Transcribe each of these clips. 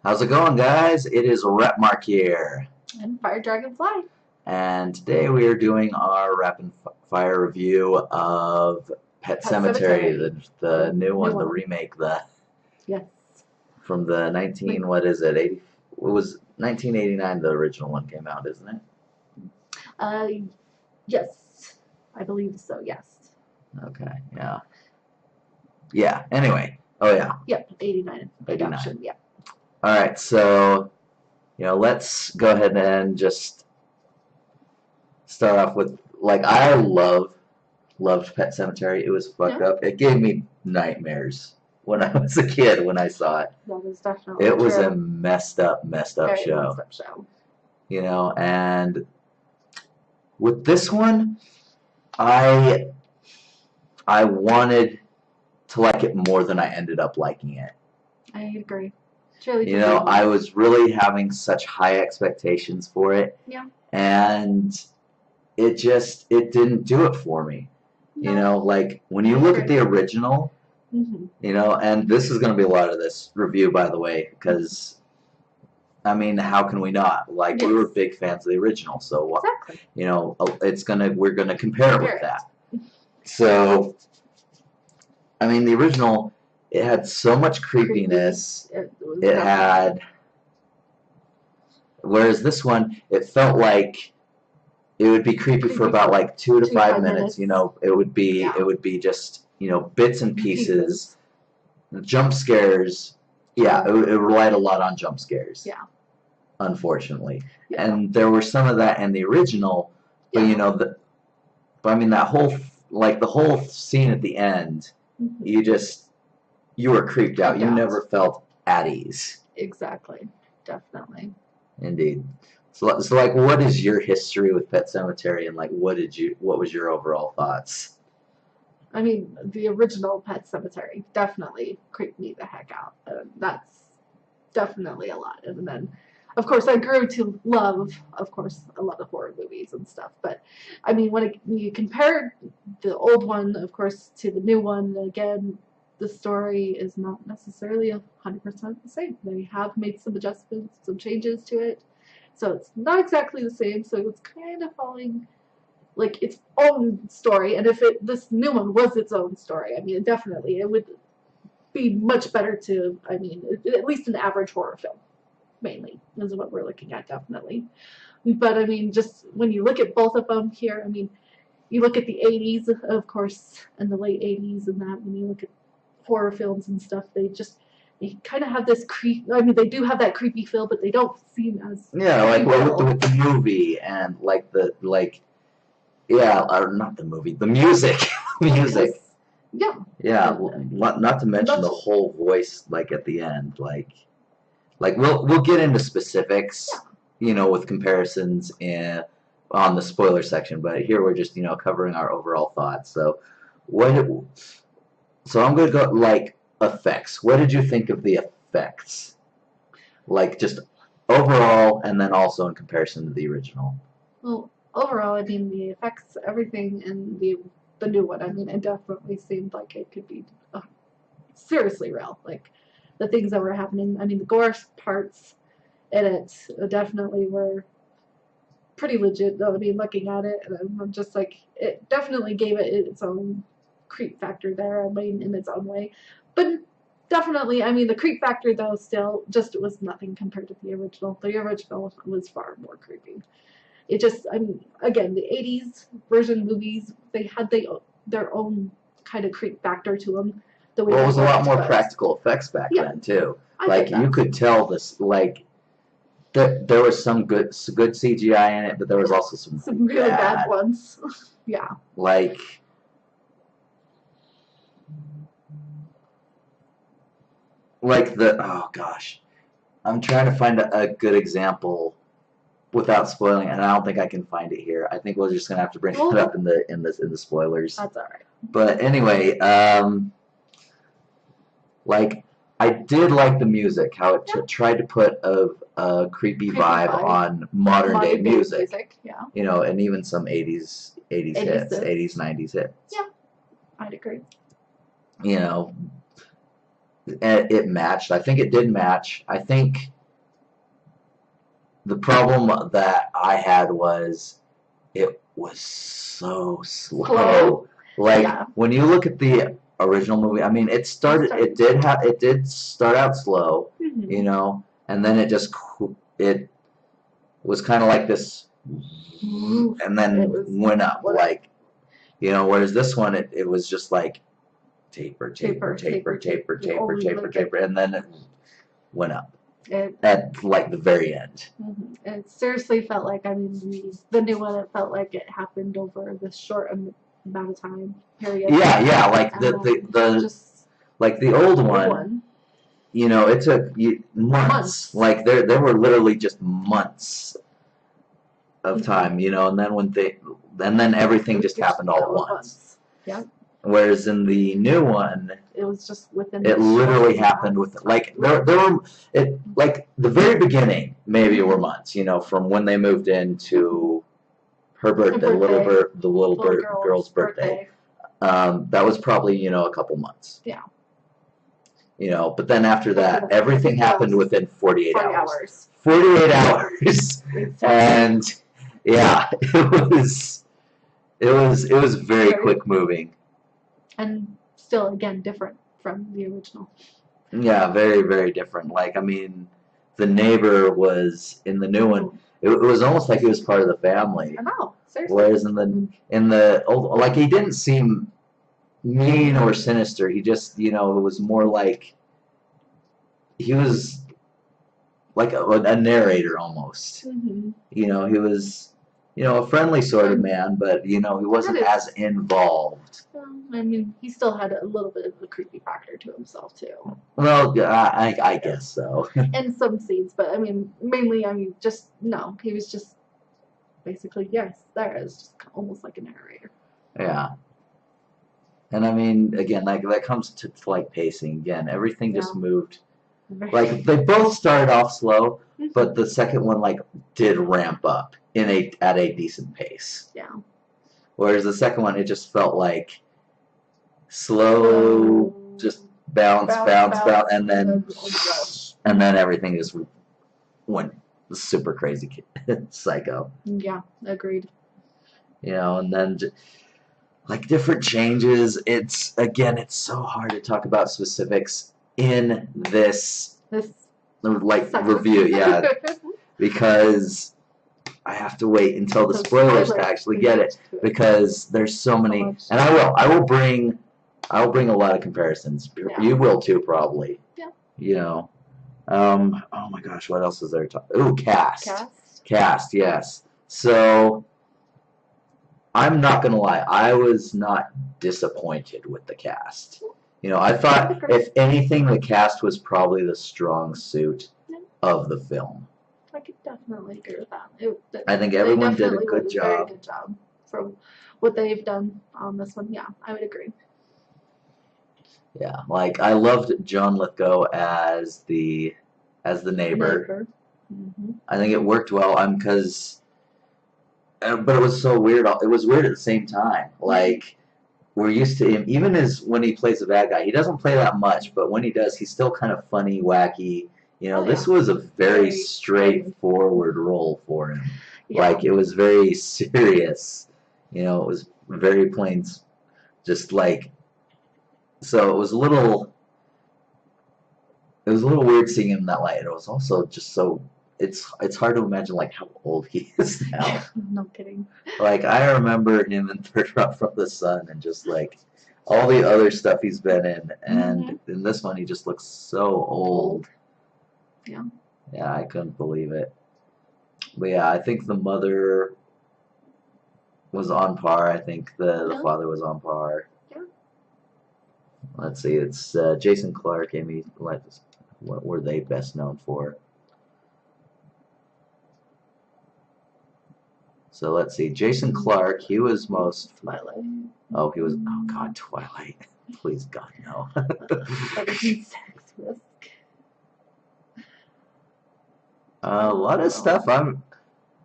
How's it going, guys? It is Rapmark here, And Fire Dragonfly. and today we are doing our rapid fire review of Pet Pet Sematary, Cemetery. the new New one, the one. remake, the Yes. from the 19 what is it? 80, it was 1989. The original one came out, isn't it? Uh, yes. I believe so, yes. Okay, yeah, yeah. Anyway, oh yeah, Yep, 89 89. adoption, yeah. All right, so let's go ahead and just start off with I loved Pet Cemetery. It was fucked Yeah, up. It gave me nightmares when I was a kid when I saw it. that is definitely It was a true. messed up Very show. messed up show. And with this one, I I wanted to like it more than I ended up liking it. I agree. Truly to be I was really having such high expectations for it. Yeah. And it didn't do it for me. No. Like when you look at the original, and this is going to be a lot of this review, by the way, because I mean, how can we not? Like, we were big fans of the original, so Exactly. we're gonna compare it with that. So, I mean, the original, it had so much creepiness. It had, whereas this one, it felt like it would be creepy for about like 2 to 5 minutes. It would be just bits and pieces, jump scares. Yeah, it relied a lot on jump scares. Yeah. Unfortunately, and there were some of that in the original, but but I mean that whole the whole scene at the end, you were creeped out. You never felt at ease. Exactly. Definitely. Indeed. So like, what is your history with Pet Sematary, and like, what was your overall thoughts? I mean, the original Pet Cemetery definitely creeped me the heck out. That's definitely a lot. And then, of course, I grew to love, of course, a lot of horror movies and stuff. But I mean, when you compare the old one, of course, to the new one, again, the story is not necessarily 100% the same. They have made some adjustments, some changes to it. So it's not exactly the same. So it's kind of following like its own story. And if this new one was its own story, I mean, definitely it would be much better to, I mean, at least an average horror film, mainly, is what we're looking at, definitely. But I mean, just when you look at both of them here, I mean, you look at the 80s, of course, and the late 80s, and that when you look at horror films and stuff, they kind of have this I mean, they do have that creepy feel, but they don't seem as like with the movie and or not the movie, the music, music. Yes. Yeah. Yeah, not to mention the whole voice, like at the end, like we'll get into specifics, with comparisons on the spoiler section, but here we're just covering our overall thoughts. So I'm gonna go like effects. What did you think of the effects? Like just overall, and then also in comparison to the original. Well, overall, I mean, the effects, everything in the new one, I mean, it definitely seemed like it could be seriously real. Like the things that were happening. I mean, the gore parts in it definitely were pretty legit. Though I mean, looking at it, and I'm just like, it definitely gave it its own creep factor there. I mean, in its own way, but definitely, I mean, the creep factor though still just was nothing compared to the original. The original was far more creepy. It just, I mean, again, the 80s version movies, they had their own kind of creep factor to them. It was a lot more practical effects back then too. Like you could tell this, like there was some good CGI in it, but there was also some really bad ones. Yeah. Like oh gosh, I'm trying to find a good example without spoiling it, and I don't think I can find it here. I think we're just gonna have to bring it up in the spoilers. That's all right. But anyway, like I did like the music, how it tried to put a creepy vibe on modern day music. Yeah. And even some 80s hits, 80s 90s hits. Yeah, I'd agree. it matched. I think it did match. I think the problem that I had was it was so slow. Like Yeah. when you look at the original movie, I mean, it did start out slow, Mhm. you know, and then it was kind of like this, and then went up, like, you know, whereas this one, it was just like taper, and then it went up at like the very end. It seriously felt like, I mean, the new one, it felt like it happened over this short amount of time period. Yeah, like like the old one, you know, it took months. Like there were literally just months of time, you know, and then everything just happened all at once. Yeah. Whereas in the new one, it was just within. It literally happened with like there were like the very beginning maybe were months, you know, from when they moved into her birthday, the little girl's birthday. That was probably, you know, a couple months. Yeah. You know, but then after that, everything happened within 48 hours. 48 hours. And yeah, it was very quick moving. And still, again, different from the original. Yeah, very, very different. Like, I mean, the neighbor was in the new one. It was almost like he was part of the family. I know, seriously. Whereas in the old, like, he didn't seem mean or sinister. He just, you know, it was more like he was like a narrator almost. You know, he was, you know, a friendly sort of man, but you know, he wasn't as involved. I mean, he still had a little bit of a creepy factor to himself too. Well, I guess so. In some scenes, but I mean, mainly, I mean, just no. He was just basically there is just almost like a narrator. Yeah. And I mean, again, like that comes to like pacing. Again, everything just moved. Like they both started off slow, but the second one like did ramp up at a decent pace. Yeah. Whereas the second one, it just felt like slow, just bounce, and then everything just went super crazy, psycho. Yeah, agreed. You know, and then like different changes. It's so hard to talk about specifics in this like review, yeah, because I have to wait until the spoilers to actually get it, because there's so many, and I will bring a lot of comparisons. Yeah. You will too, probably. Yeah. You know, oh my gosh, what else is there? Ooh, cast, yes. So I'm not gonna lie, I was not disappointed with the cast. You know, I thought if anything, the cast was probably the strong suit of the film. I could definitely agree with that. I think everyone did a good job. Very good job from what they've done on this one. Yeah, I would agree. Yeah, like I loved John Lithgow as the neighbor. I think it worked well. But it was so weird. It was weird at the same time. Like we're used to him, even as when he plays a bad guy, he doesn't play that much, but when he does, he's still kind of funny, wacky. You know, this was a very straightforward role for him. Yeah. Like it was very serious. You know, it was very plain, just like. So it was a little weird seeing him in that light. It was also just so. It's hard to imagine like how old he is now. No kidding. Like I remember him in Third Rock from the Sun and just like all the other stuff he's been in, and in this one he just looks so old. Yeah. Yeah, I couldn't believe it. But yeah, I think the mother was on par. I think the father was on par. Yeah. Let's see, it's Jason Clarke, Amy. What were they best known for? So let's see, Jason Clarke, he was most... Twilight. Oh, he was... Oh, God, Twilight. Please, God, no. Sex Risk. A lot of stuff I'm...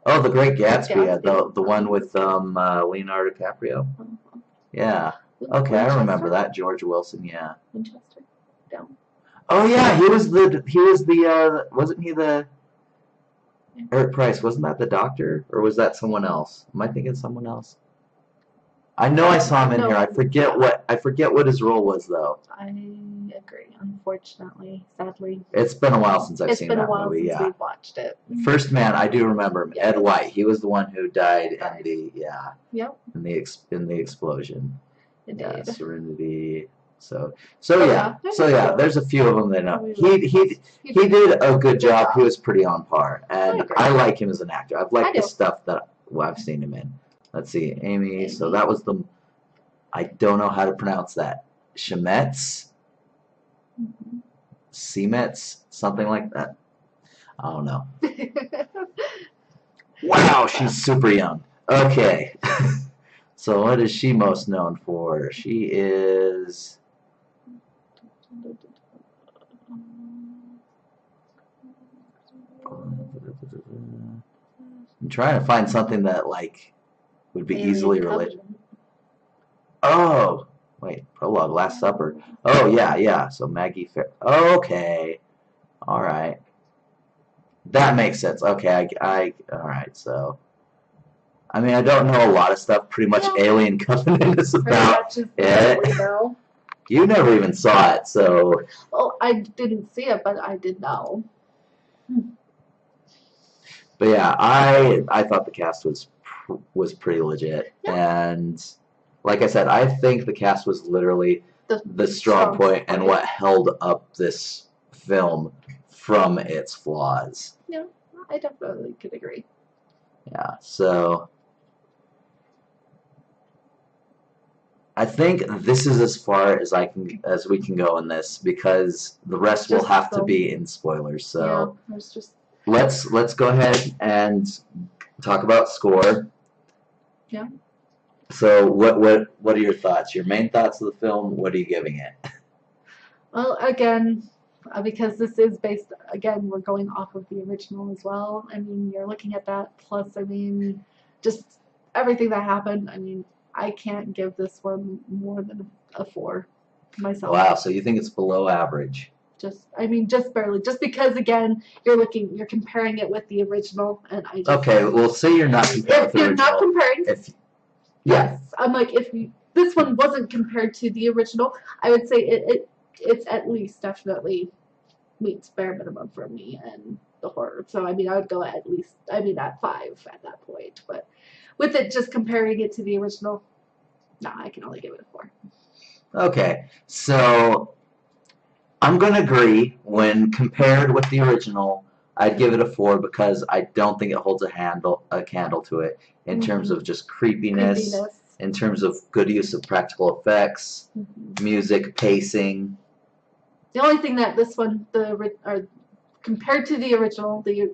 Oh, The Great Gatsby, yeah, the one with Leonardo DiCaprio. Yeah. Okay, I remember that. George Wilson, yeah. Winchester. Down. Oh yeah, wasn't he the Eric Price? Wasn't that the doctor, or was that someone else? Am I thinking of someone else? I know I saw him in No. here. I forget what his role was though. I agree. Unfortunately, sadly, It's been a while since I've seen been a that while movie. since Yeah. we've watched it. First Man, I do remember him. Yeah. Ed White. He was the one who died in Died. the Yep. in the explosion. Indeed. Yeah, Serenity. So yeah, there's a few of them that know. Probably He did a good job. He was pretty on par, and agree. I like him as an actor. I've I liked the do. stuff that I've seen him in. Let's see, Amy. So Amy. that was the. I don't know how to pronounce that. Shemetz, Mhm. Semetz, something like that. I don't know. Wow, she's super young. Okay. So what is she most known for? She is. I'm trying to find something that like would be easily related. Oh, wait, prologue, Last Supper. Oh yeah. So Maggie Fair. Okay, all right. That makes sense. Okay, all right. So, I mean, I don't know a lot of stuff. Pretty much Alien Covenant is about it. You never even saw it, so. Well, I didn't see it, but I did know. But yeah, I thought the cast was pretty legit, and like I said, I think the cast was literally the strong point and what held up this film from its flaws. Yeah, I definitely could agree. Yeah, so I think this is as far as we can go in this because the rest will have to be in spoilers. So yeah, there's just let's go ahead and talk about score. Yeah. So what are your thoughts? Your main thoughts of the film? What are you giving it? Well, again, because this is based, again, we're going off of the original as well. I mean, you're looking at that, plus, I mean, just everything that happened. I mean, I can't give this one more than a 4 myself. Wow, so you think it's below average? Just barely. Just because, again, you're comparing it with the original, and I just... Okay, well, say you're not comparing with the original. If you're not comparing... Yes. I'm like, if this one wasn't compared to the original, I would say it's at least definitely meets bare minimum for me and the horror. So I mean, I would go at least, at 5 at that point. But with it just comparing it to the original, no, I can only give it a 4. Okay, so I'm gonna agree. When compared with the original, I'd give it a 4 because I don't think it holds a candle to it in terms of just creepiness, in terms of good use of practical effects, music, pacing. The only thing that this one, compared to the original, the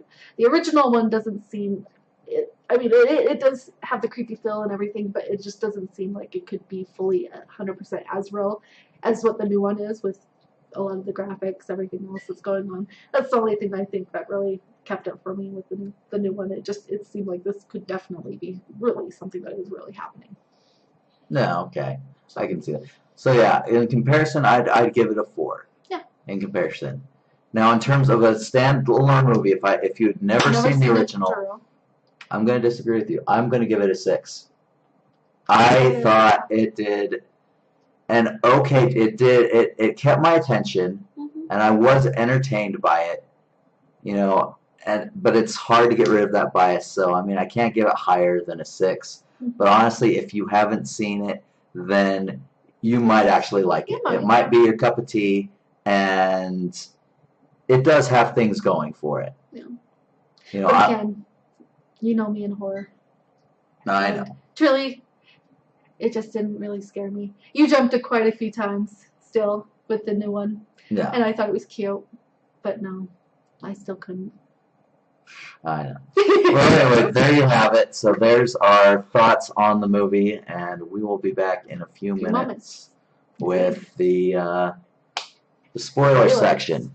original one doesn't seem. It does have the creepy feel and everything, but it just doesn't seem like it could be fully 100% as real as what the new one is with a lot of the graphics, everything else that's going on. That's the only thing I think that really kept it for me with the new one. It seemed like this could definitely be really something that is really happening. No, okay, I can see that. So yeah, in comparison, I'd give it a 4. Yeah. In comparison. Now, in terms of a standalone movie, if you had never seen the original, I'm going to disagree with you. I'm going to give it a 6. I thought it did, and okay, it kept my attention, and I was entertained by it, but it's hard to get rid of that bias. So I mean, I can't give it higher than a 6. But honestly, if you haven't seen it, then you might actually like it. It might be your cup of tea, and it does have things going for it. Yeah. But again, you know me in horror. I know. Truly, it just didn't really scare me. You jumped it quite a few times still with the new one. Yeah. And I thought it was cute, but no, I still couldn't. I know. Well, anyway, there you have it. So there's our thoughts on the movie, and we will be back in a few minutes with the spoiler section.